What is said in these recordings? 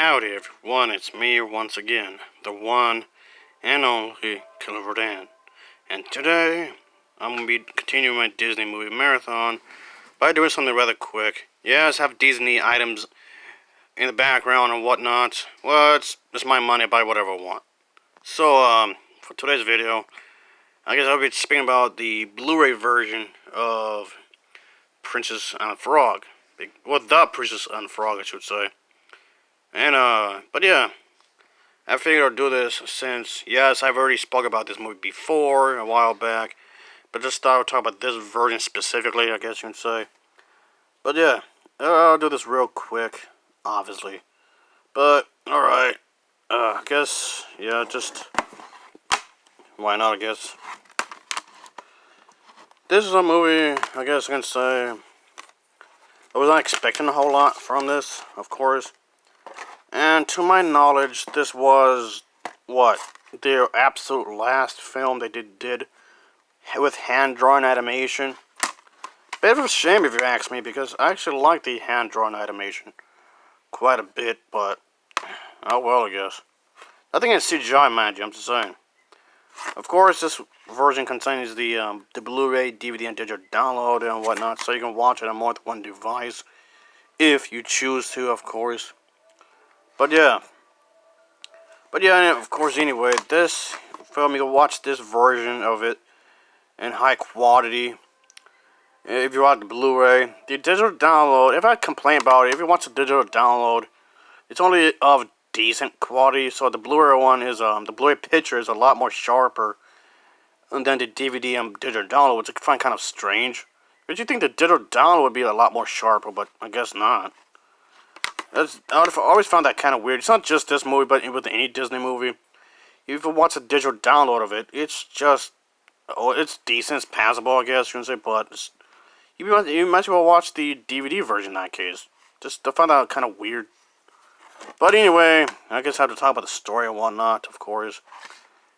Howdy everyone, it's me once again, the one and only Killer Verdan. And today, I'm going to be continuing my Disney movie marathon by doing something rather quick. Yes, I have Disney items in the background and whatnot. Well, it's my money, I buy whatever I want. So, for today's video, I guess I'll be speaking about the Blu-ray version of Princess and the Frog. Well, the Princess and the Frog, I should say. And, but yeah, I figured I'd do this since, yes, I've already spoke about this movie before, a while back, but just thought I would talk about this version specifically, I guess you can say. But yeah, I'll do this real quick, obviously. But, alright, I guess, yeah, just, why not, I guess. This is a movie, I guess I can say, I was not expecting a whole lot from this, of course. And to my knowledge, this was, their absolute last film they did with hand-drawn animation. Bit of a shame if you ask me, because I actually like the hand-drawn animation quite a bit, but, oh well, I guess. Nothing against CGI, mind you, I'm just saying. Of course, this version contains the Blu-ray, DVD, and digital download and whatnot, so you can watch it on more than one device, if you choose to, of course. But yeah, of course, anyway, this film, you can watch this version of it in high quality. If you want the Blu-ray, the digital download, if I complain about it, if you want the digital download, it's only of decent quality, so the Blu-ray one is, the Blu-ray picture is a lot more sharper than the DVD and digital download, which I find kind of strange. But you think the digital download would be a lot more sharper, but I guess not. I've always found that kind of weird. It's not just this movie, but with any Disney movie. If you watch a digital download of it, it's just, it's decent, it's passable, I guess you can say, but you might as well watch the DVD version in that case. Just, I found that kind of weird. But anyway, I guess I have to talk about the story and whatnot, of course.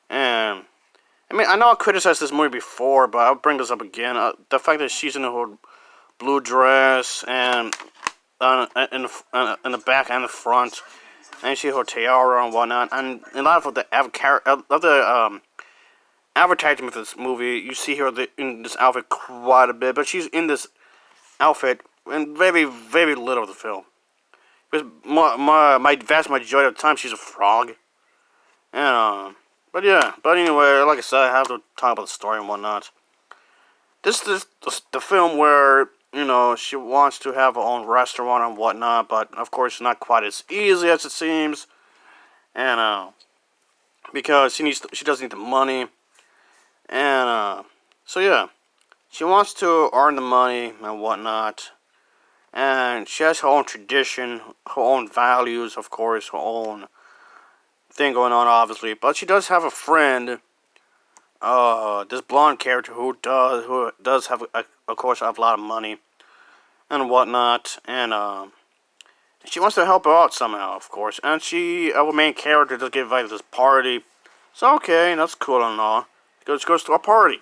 And, I mean, I know I criticized this movie before, but I'll bring this up again. The fact that she's in her blue dress and in the back and the front, and you see her tiara and whatnot, and a lot of the advertisement for this movie, you see her in this outfit quite a bit, but she's in this outfit in very, very little of the film. Because my vast majority of the time, she's a frog. And, but yeah, but anyway, like I said, I have to talk about the story and whatnot. This is the film where, you know, she wants to have her own restaurant and whatnot, but of course it's not quite as easy as it seems. And, because she does need the money. And, so yeah, she wants to earn the money and whatnot. And she has her own tradition, her own values, of course, her own thing going on, obviously. But she does have a friend, this blonde character who does have, of course, have a lot of money and whatnot, and she wants to help her out somehow, of course. And our main character, does get invited to this party. So okay, that's cool and all. She goes to a party.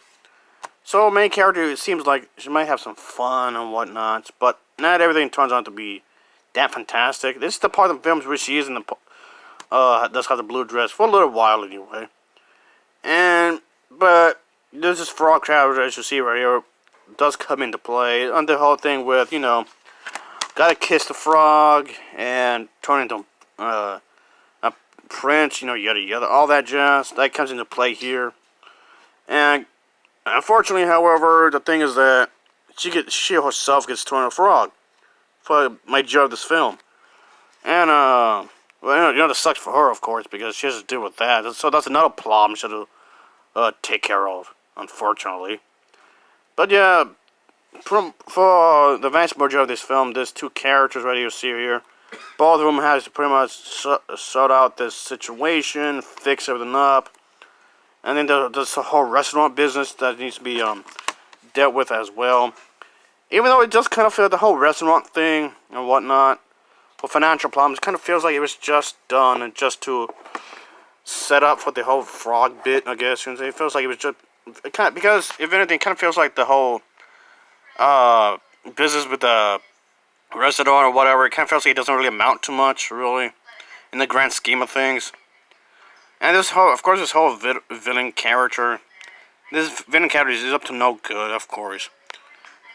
So main character, it seems like she might have some fun and whatnot, but not everything turns out to be that fantastic. This is the part of the films where she is in the does have the blue dress for a little while anyway. But there's this frog character, as you see right here, does come into play, and the whole thing with, you know, gotta kiss the frog and turn into a prince, you know, yada yada, all that jazz, that comes into play here. And unfortunately, however, the thing is that she herself gets turned a frog for the majority of this film. And well, you know, that sucks for her, of course, because she has to deal with that. So that's another problem she has to take care of, unfortunately. But yeah, for the vast majority of this film, there's two characters right here, you see here. Both of them has to pretty much sort out this situation, fix everything up. And then there's the whole restaurant business that needs to be dealt with as well. Even though it just kind of feels the whole restaurant thing and whatnot, with financial problems, it kind of feels like it was just done and just to set up for the whole frog bit, I guess. It feels like it was just, because if anything, it kind of feels like the whole business with the restaurant or whatever, it kind of feels like it doesn't really amount to much, really. in the grand scheme of things. And this whole, of course, this whole villain character. This villain character is up to no good, of course.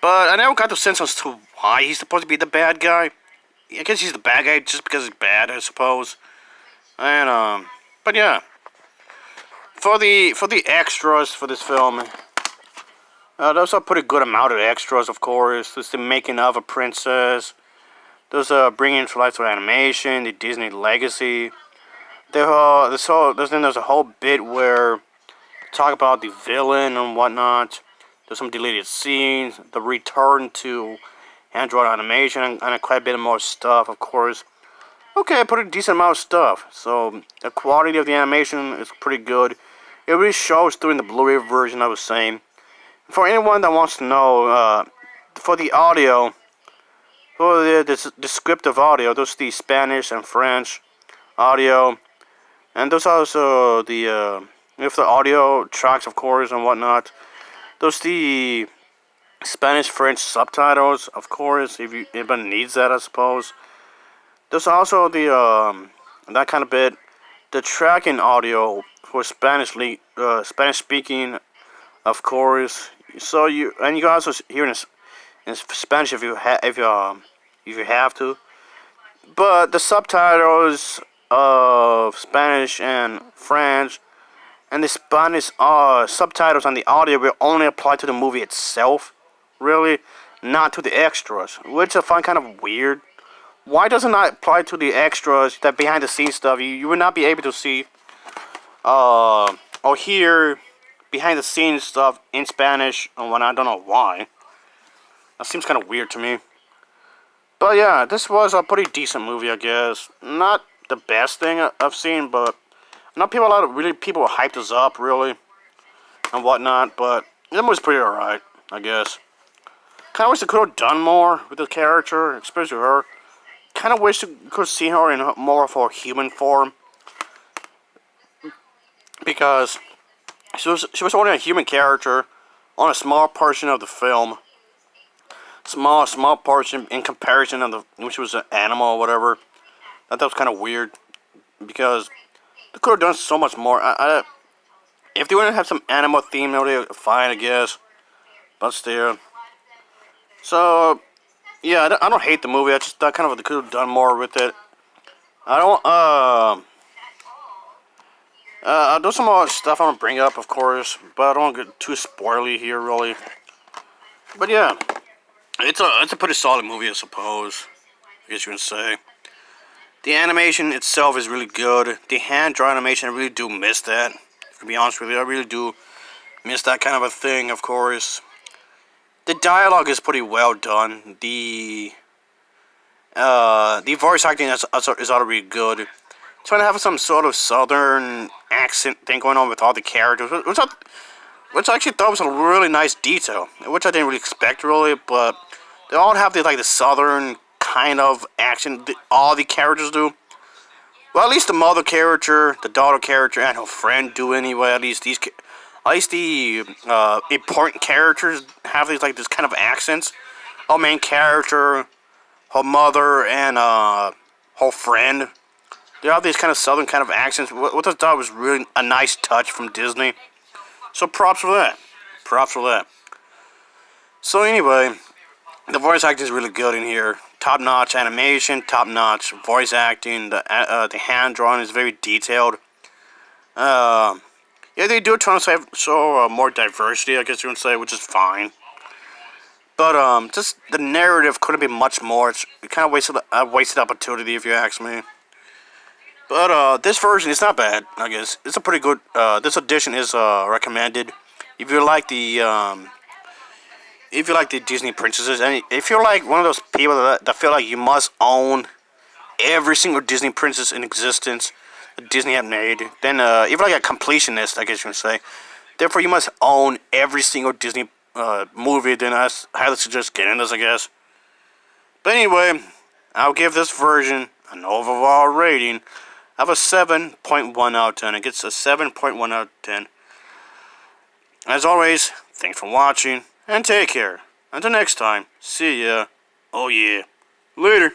But I never got the sense as to why he's supposed to be the bad guy. I guess he's the bad guy just because he's bad, I suppose. And but yeah, for the extras for this film, there's a pretty good amount of extras, of course. There's the making of a princess. There's bringing to life with animation, the Disney legacy. There's a whole bit where talk about the villain and whatnot. There's some deleted scenes, the return to Android animation, and quite a bit more stuff, of course. Okay, pretty decent amount of stuff. So the quality of the animation is pretty good. It really shows through in the Blu-ray version, I was saying. For anyone that wants to know, for the audio, for the descriptive audio, there's the Spanish and French audio, and there's also the with the audio tracks, of course, and whatnot. There's the Spanish-French subtitles, of course, if anybody needs that, I suppose. There's also the that kind of bit, the tracking audio for Spanish speaking, of course. So you can also hear in Spanish if you have to. But the subtitles of Spanish and French and the Spanish subtitles on the audio will only apply to the movie itself, really, not to the extras, which I find kind of weird. Why does it not apply to the extras, that behind the scenes stuff? You would not be able to see or hear behind the scenes stuff in Spanish, and when I don't know why. That seems kind of weird to me. But yeah, this was a pretty decent movie, I guess. Not the best thing I've seen, but not people people hyped this up, really, and whatnot. But it was pretty alright, I guess. Kind of wish they could have done more with the character, especially her. Kind of wish you could see her in more of her human form, because she was only a human character on a small portion of the film. Small portion in comparison of when she was an animal or whatever. That was kind of weird, because they could have done so much more. If they wouldn't have some animal theme, it would be fine, I guess. But still. So, yeah, I don't hate the movie. I just thought kind of they could have done more with it. There's some more stuff I'm gonna bring up, of course, but I don't want to get too spoily here, really. But yeah, it's a pretty solid movie, I suppose. I guess you can say. The animation itself is really good. The hand-drawn animation, I really do miss that. To be honest with you, I really do miss that kind of a thing, of course. The dialogue is pretty well done. The voice acting is also really good. Trying to have some sort of southern accent thing going on with all the characters, which I actually thought was a really nice detail, which I didn't really expect, really, but they all have the southern kind of accent, all the characters do. Well, at least the mother character, the daughter character, and her friend do anyway. At least the important characters have this kind of accents. Our main character, her mother, and her friend, they have these kind of southern kind of accents. What I thought was really a nice touch from Disney. So props for that. Props for that. So anyway, the voice acting is really good in here. Top-notch animation, top-notch voice acting. The hand drawing is very detailed. Yeah, they do try to show more diversity, I guess you would say, which is fine. But just the narrative couldn't be much more. It kind of wasted opportunity, if you ask me. But this version is not bad, I guess. It's a pretty good. This edition is recommended if you like the Disney princesses, and if you're like one of those people that feel like you must own every single Disney princess in existence that Disney had made, then if you're like a completionist, I guess you can say, therefore you must own every single Disney movie, then I highly suggest getting this, I guess. But anyway, I'll give this version an overall rating of a 7.1 out of 10. It gets a 7.1 out of 10. As always, thanks for watching, and take care. Until next time, see ya. Oh yeah. Later.